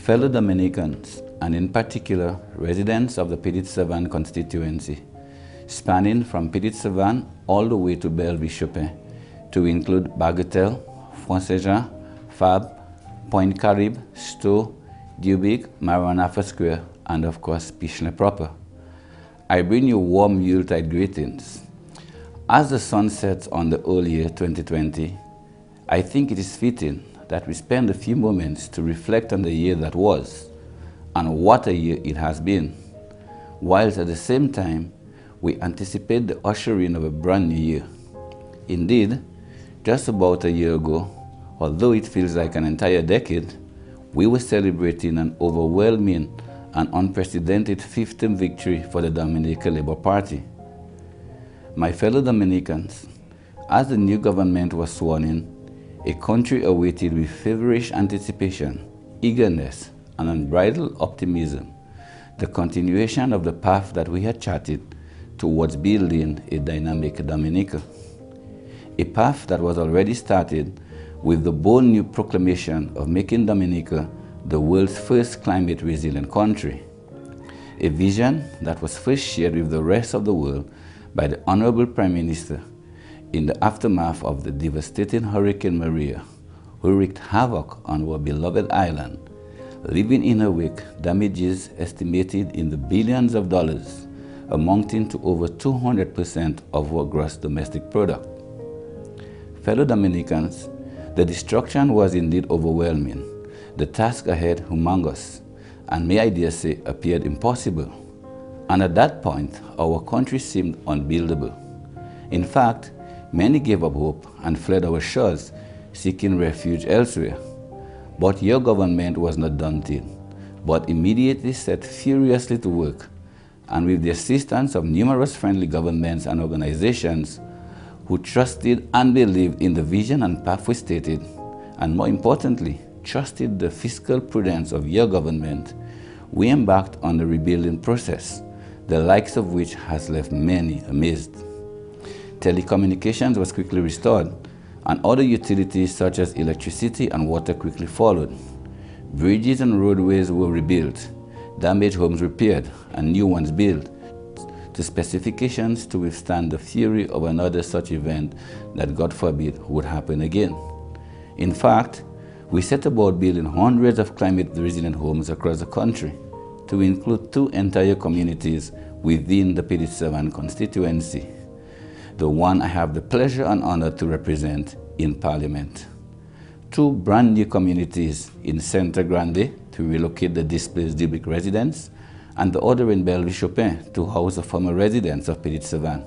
Fellow Dominicans, and in particular residents of the Petite-Savane constituency, spanning from Petite-Savane all the way to Belleville-Chopin, to include Bagatelle, Font-Saint-Jean, Fab, Point Caribe, Stowe, Dubic, Maranatha Square, and of course Pichelin proper. I bring you warm Yuletide greetings. As the sun sets on the old year 2020, I think it is fitting that we spend a few moments to reflect on the year that was, and what a year it has been, whilst at the same time we anticipate the ushering of a brand new year. Indeed, just about a year ago, although it feels like an entire decade, we were celebrating an overwhelming and unprecedented 15th victory for the Dominican Labour Party. My fellow Dominicans, as the new government was sworn in, a country awaited with feverish anticipation, eagerness, and unbridled optimism the continuation of the path that we had charted towards building a dynamic Dominica. A path that was already started with the bold new proclamation of making Dominica the world's first climate resilient country. A vision that was first shared with the rest of the world by the Honorable Prime Minister in the aftermath of the devastating Hurricane Maria, who wreaked havoc on our beloved island, leaving in her wake damages estimated in the billions of dollars, amounting to over 200% of our gross domestic product. Fellow Dominicans, the destruction was indeed overwhelming, the task ahead humongous, and may I dare say appeared impossible. And at that point, our country seemed unbuildable. In fact, many gave up hope and fled our shores, seeking refuge elsewhere. But your government was not daunted, but immediately set furiously to work, and with the assistance of numerous friendly governments and organizations who trusted and believed in the vision and path we stated, and more importantly, trusted the fiscal prudence of your government, we embarked on the rebuilding process, the likes of which has left many amazed. Telecommunications was quickly restored, and other utilities such as electricity and water quickly followed. Bridges and roadways were rebuilt, damaged homes repaired, and new ones built, to specifications to withstand the fury of another such event that, God forbid, would happen again. In fact, we set about building hundreds of climate-resilient homes across the country, to include 2 entire communities within the Petite-Savane constituency, the one I have the pleasure and honor to represent in Parliament. 2 brand new communities in Centre Grande to relocate the displaced Dubic residents, and the other in Belleville-Chopin to house the former residents of Petite-Savane.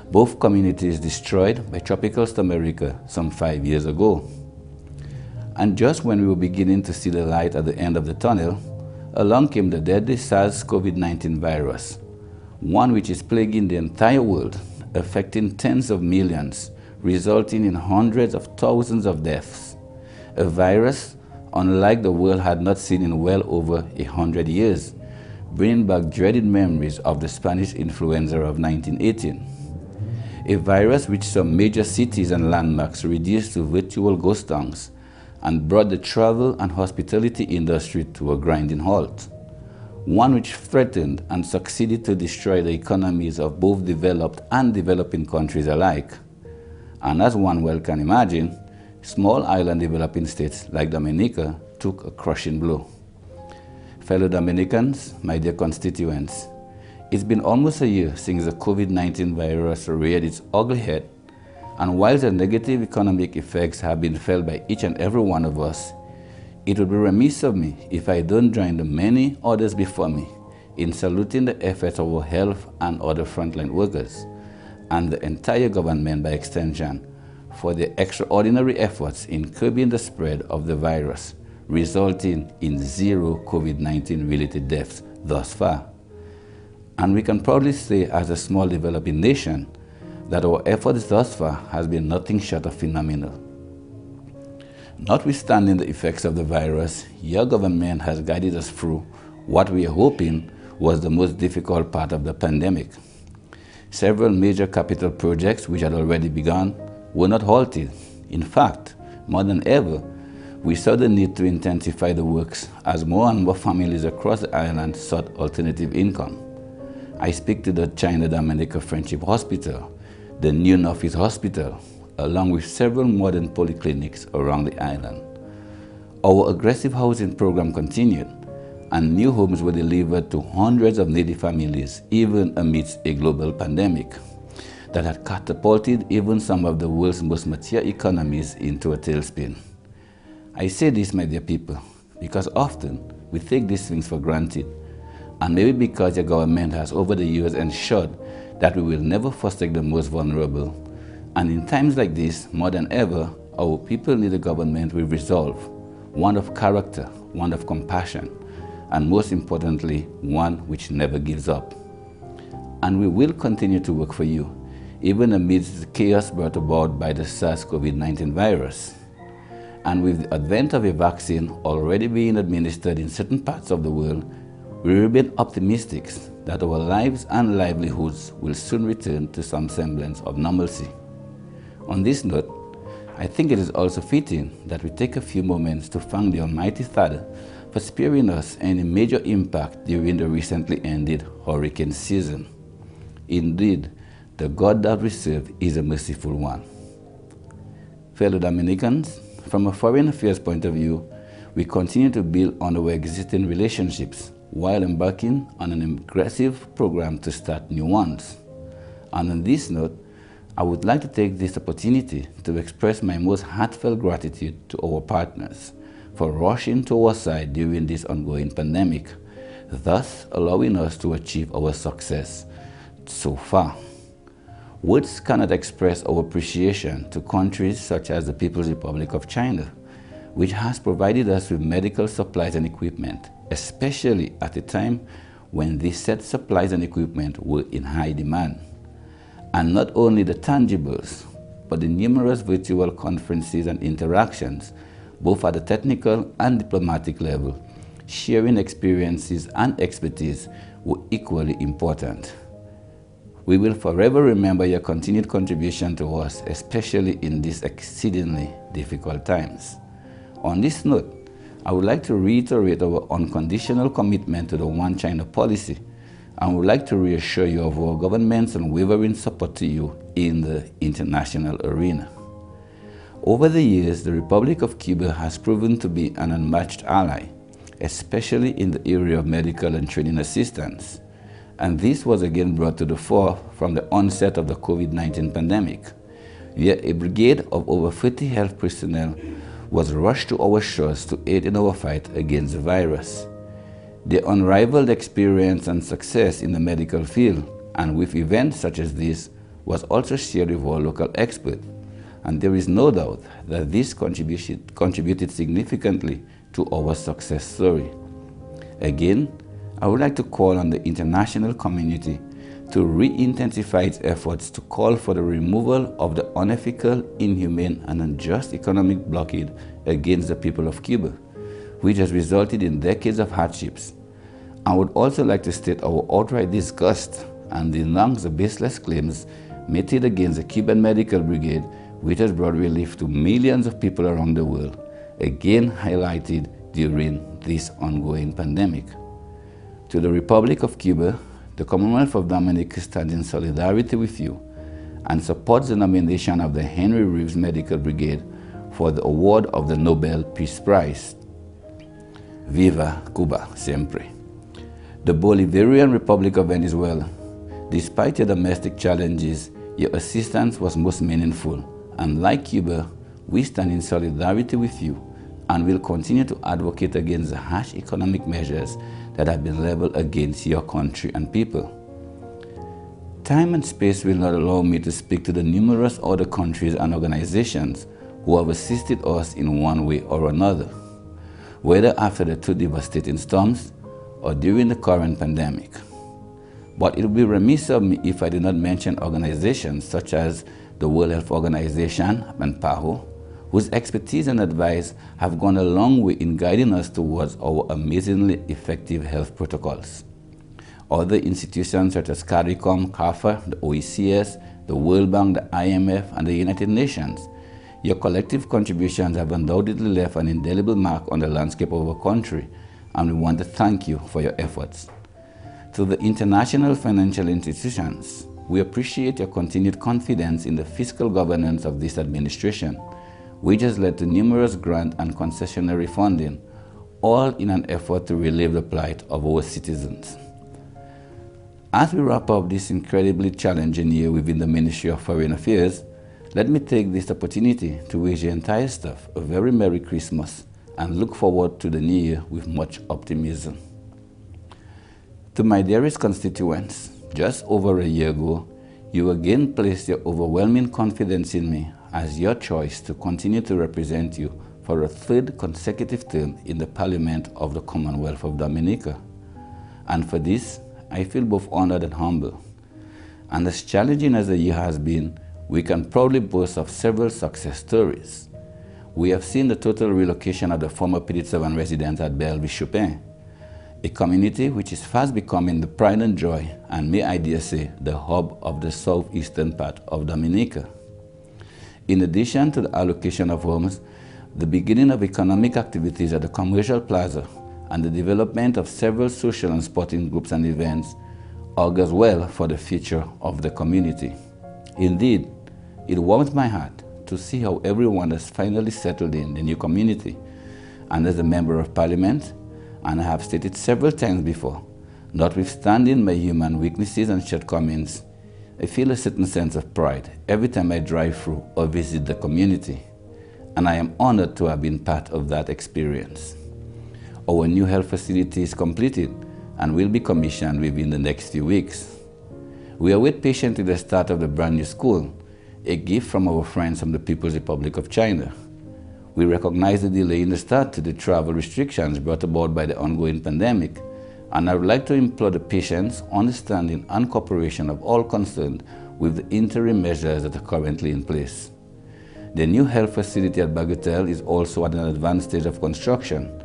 Both communities destroyed by Tropical Storm Erika some 5 years ago. And just when we were beginning to see the light at the end of the tunnel, along came the deadly SARS-CoV-19 virus, one which is plaguing the entire world, affecting tens of millions, resulting in hundreds of thousands of deaths. A virus unlike the world had not seen in well over 100 years, bringing back dreaded memories of the Spanish influenza of 1918. A virus which some major cities and landmarks reduced to virtual ghost towns and brought the travel and hospitality industry to a grinding halt. One which threatened and succeeded to destroy the economies of both developed and developing countries alike. And as one well can imagine, small island developing states like Dominica took a crushing blow. Fellow Dominicans, my dear constituents, it's been almost a year since the COVID-19 virus reared its ugly head, and while the negative economic effects have been felt by each and every one of us, it would be remiss of me if I don't join the many others before me in saluting the efforts of our health and other frontline workers, and the entire government by extension, for their extraordinary efforts in curbing the spread of the virus, resulting in 0 COVID-19 related deaths thus far. And we can proudly say, as a small developing nation, that our efforts thus far has been nothing short of phenomenal. Notwithstanding the effects of the virus, your government has guided us through what we are hoping was the most difficult part of the pandemic. Several major capital projects which had already begun were not halted. In fact, more than ever, We saw the need to intensify the works as more and more families across the island sought alternative income. I speak to the China-Dominica Friendship Hospital, the new Northeast Hospital, along with several modern polyclinics around the island. Our aggressive housing program continued, and new homes were delivered to hundreds of needy families, even amidst a global pandemic that had catapulted even some of the world's most mature economies into a tailspin. I say this, my dear people, because often we take these things for granted, and maybe because your government has over the years ensured that we will never forsake the most vulnerable. And in times like this, more than ever, our people need a government with resolve, one of character, one of compassion, and most importantly, one which never gives up. And we will continue to work for you, even amidst the chaos brought about by the SARS-CoV-19 virus. And with the advent of a vaccine already being administered in certain parts of the world, we remain optimistic that our lives and livelihoods will soon return to some semblance of normalcy. On this note, I think it is also fitting that we take a few moments to thank the Almighty Father for sparing us any major impact during the recently ended hurricane season. Indeed, the God that we serve is a merciful one. Fellow Dominicans, from a foreign affairs point of view, we continue to build on our existing relationships while embarking on an aggressive program to start new ones. And on this note, I would like to take this opportunity to express my most heartfelt gratitude to our partners for rushing to our side during this ongoing pandemic, thus allowing us to achieve our success so far. Words cannot express our appreciation to countries such as the People's Republic of China, which has provided us with medical supplies and equipment, especially at a time when these said supplies and equipment were in high demand. And not only the tangibles, but the numerous virtual conferences and interactions, both at the technical and diplomatic level, sharing experiences and expertise were equally important. We will forever remember your continued contribution to us, especially in these exceedingly difficult times. On this note, I would like to reiterate our unconditional commitment to the One China policy, and would like to reassure you of our government's unwavering support to you in the international arena. Over the years, the Republic of Cuba has proven to be an unmatched ally, especially in the area of medical and training assistance. And this was again brought to the fore from the onset of the COVID-19 pandemic, where a brigade of over 30 health personnel was rushed to our shores to aid in our fight against the virus. Their unrivaled experience and success in the medical field and with events such as this was also shared with our local experts, and there is no doubt that this contributed significantly to our success story. Again, I would like to call on the international community to re-intensify its efforts to call for the removal of the unethical, inhumane, and unjust economic blockade against the people of Cuba, which has resulted in decades of hardships. I would also like to state our outright disgust and denounce the baseless claims made against the Cuban Medical Brigade, which has brought relief to millions of people around the world, again highlighted during this ongoing pandemic. To the Republic of Cuba, the Commonwealth of Dominica stands in solidarity with you and supports the nomination of the Henry Reeves Medical Brigade for the award of the Nobel Peace Prize. Viva Cuba siempre. The Bolivarian Republic of Venezuela, despite your domestic challenges, your assistance was most meaningful, and like Cuba, we stand in solidarity with you and will continue to advocate against the harsh economic measures that have been leveled against your country and people. Time and space will not allow me to speak to the numerous other countries and organizations who have assisted us in one way or another, whether after the two devastating storms or during the current pandemic. But it would be remiss of me if I did not mention organizations such as the World Health Organization and PAHO, whose expertise and advice have gone a long way in guiding us towards our amazingly effective health protocols. Other institutions such as CARICOM, CARPHA, the OECS, the World Bank, the IMF, and the United Nations, Your collective contributions have undoubtedly left an indelible mark on the landscape of our country, and we want to thank you for your efforts. To the international financial institutions, we appreciate your continued confidence in the fiscal governance of this administration, which has led to numerous grant and concessionary funding, all in an effort to relieve the plight of our citizens. As we wrap up this incredibly challenging year within the Ministry of Foreign Affairs, let me take this opportunity to wish the entire staff a very Merry Christmas and look forward to the new year with much optimism. To my dearest constituents, just over a year ago, you again placed your overwhelming confidence in me as your choice to continue to represent you for a third consecutive term in the Parliament of the Commonwealth of Dominica. And for this, I feel both honored and humble. And as challenging as the year has been, we can proudly boast of several success stories. We have seen the total relocation of the former PETITE residents at Belleville-Chopin, a community which is fast becoming the pride and joy, and may I dare say, the hub of the southeastern part of Dominica. In addition to the allocation of homes, the beginning of economic activities at the commercial plaza and the development of several social and sporting groups and events augurs well for the future of the community. Indeed, it warms my heart to see how everyone has finally settled in the new community. And as a member of Parliament, and I have stated several times before, notwithstanding my human weaknesses and shortcomings, I feel a certain sense of pride every time I drive through or visit the community, and I am honored to have been part of that experience. Our new health facility is completed and will be commissioned within the next few weeks. We await patiently the start of the brand new school, a gift from our friends from the People's Republic of China. We recognize the delay in the start to the travel restrictions brought about by the ongoing pandemic, and I would like to implore the patience, understanding, and cooperation of all concerned with the interim measures that are currently in place. The new health facility at Bagatelle is also at an advanced stage of construction,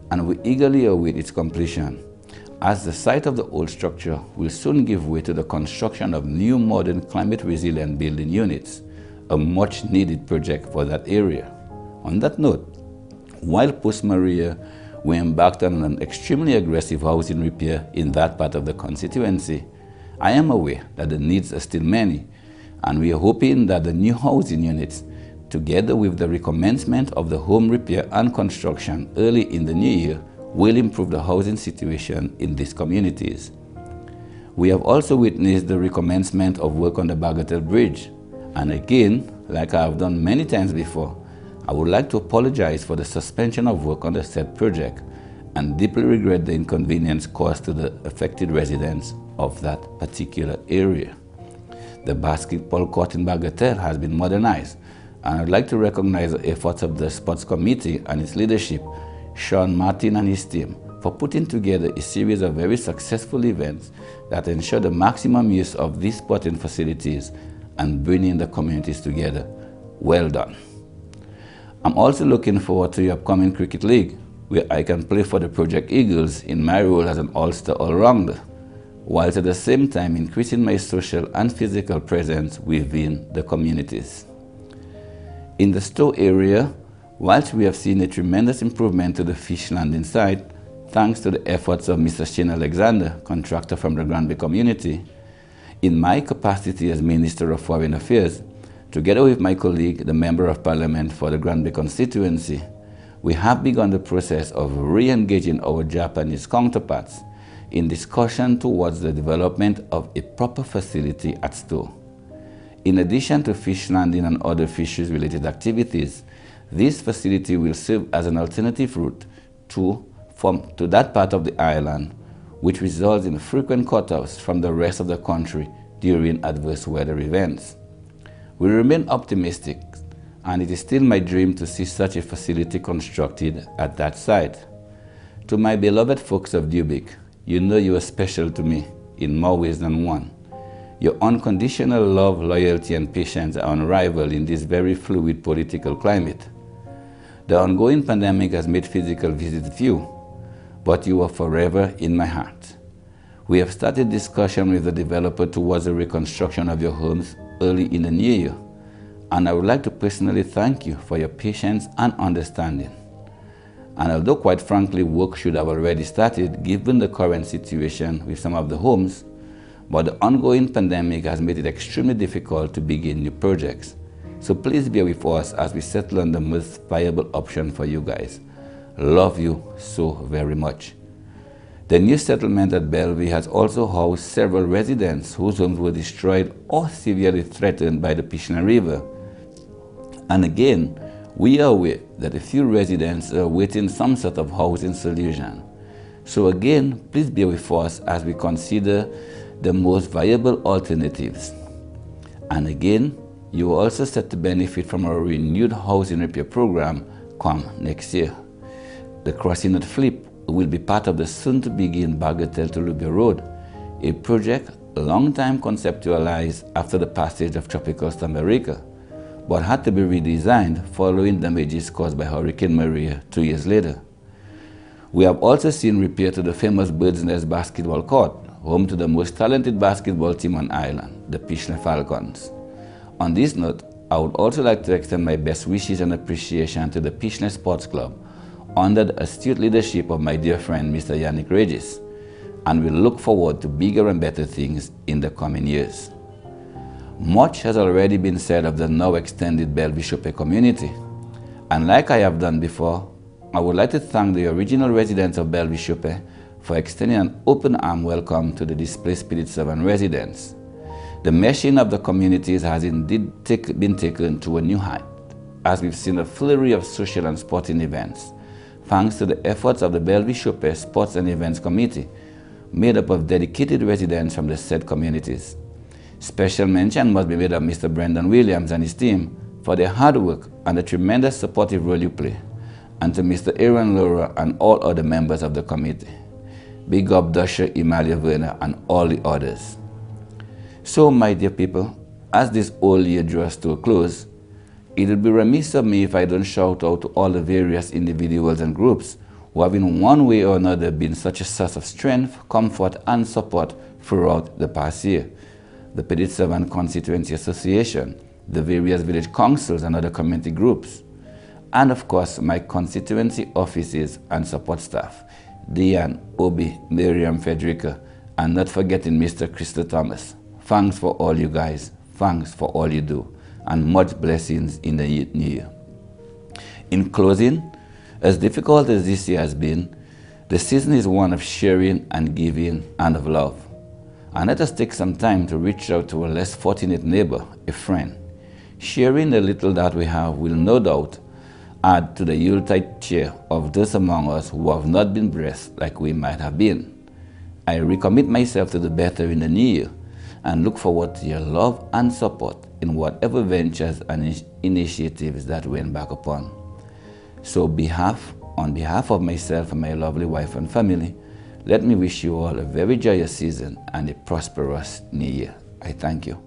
and we eagerly await its completion, as the site of the old structure will soon give way to the construction of new modern climate-resilient building units, a much-needed project for that area. On that note, while post-Maria, we embarked on an extremely aggressive housing repair in that part of the constituency, I am aware that the needs are still many, and we are hoping that the new housing units, together with the recommencement of the home repair and construction early in the new year, will improve the housing situation in these communities. We have also witnessed the recommencement of work on the Bagatelle Bridge, and again, like I have done many times before, I would like to apologize for the suspension of work on the said project and deeply regret the inconvenience caused to the affected residents of that particular area. The basketball court in Bagatelle has been modernized, and I'd like to recognize the efforts of the sports committee and its leadership, Sean Martin and his team, for putting together a series of very successful events that ensure the maximum use of these sporting facilities and bringing the communities together. Well done. I'm also looking forward to the upcoming Cricket League, where I can play for the Project Eagles in my role as an all-star all-rounder, whilst at the same time increasing my social and physical presence within the communities. In the Stowe area, whilst we have seen a tremendous improvement to the fish landing site, thanks to the efforts of Mr. Shane Alexander, contractor from the Granby community, in my capacity as Minister of Foreign Affairs, together with my colleague, the Member of Parliament for the Granby constituency, we have begun the process of re-engaging our Japanese counterparts in discussion towards the development of a proper facility at Stowe. In addition to fish landing and other fisheries-related activities, this facility will serve as an alternative route to that part of the island, which results in frequent cutoffs from the rest of the country during adverse weather events. We remain optimistic, and it is still my dream to see such a facility constructed at that site. To my beloved folks of Dubic, you know you are special to me in more ways than one. Your unconditional love, loyalty, and patience are unrivaled in this very fluid political climate. The ongoing pandemic has made physical visits few, but you are forever in my heart. We have started discussion with the developer towards the reconstruction of your homes early in the new year, and I would like to personally thank you for your patience and understanding. And although quite frankly work should have already started given the current situation with some of the homes, but the ongoing pandemic has made it extremely difficult to begin new projects. So please bear with us as we settle on the most viable option for you guys. Love you so very much. The new settlement at Bellevue has also housed several residents whose homes were destroyed or severely threatened by the Pishna River. And again, we are aware that a few residents are awaiting some sort of housing solution. So again, please bear with us as we consider the most viable alternatives. And again, you are also set to benefit from our renewed housing repair program come next year. The crossing at Flip will be part of the soon-to-begin Bagatelle to Ruby Road, a project long time conceptualized after the passage of Tropical Storm Erika, but had to be redesigned following damages caused by Hurricane Maria 2 years later. We have also seen repair to the famous Bird's Nest basketball court, home to the most talented basketball team on island, the Pishna Falcons. On this note, I would also like to extend my best wishes and appreciation to the Pishna Sports Club under the astute leadership of my dear friend Mr. Yannick Regis, and we look forward to bigger and better things in the coming years. Much has already been said of the now extended Bellevue community, and like I have done before, I would like to thank the original residents of Bellevue for extending an open arm welcome to the displaced PETITE residents. The meshing of the communities has indeed been taken to a new height, as we've seen a flurry of social and sporting events, thanks to the efforts of the Bellevue Sports and Events Committee, made up of dedicated residents from the said communities. Special mention must be made of Mr. Brendan Williams and his team for their hard work and the tremendous supportive role you play, and to Mr. Aaron Laura and all other members of the committee. Big up Dusher, Emalia Werner, and all the others. So, my dear people, as this whole year draws to a close, it would be remiss of me if I don't shout out to all the various individuals and groups who have in one way or another been such a source of strength, comfort, and support throughout the past year. The PETITE Constituency Association, the various village councils and other community groups, and of course my constituency offices and support staff, Diane, Obi, Miriam, Frederica, and not forgetting Mr. Crystal Thomas. Thanks for all you guys, thanks for all you do, and much blessings in the new year. In closing, as difficult as this year has been, the season is one of sharing and giving and of love. And let us take some time to reach out to a less fortunate neighbor, a friend. Sharing the little that we have will no doubt add to the Yuletide cheer of those among us who have not been blessed like we might have been. I recommit myself to the better in the new year and look forward to your love and support in whatever ventures and initiatives that we embark upon. So on behalf of myself and my lovely wife and family, let me wish you all a very joyous season and a prosperous new year. I thank you.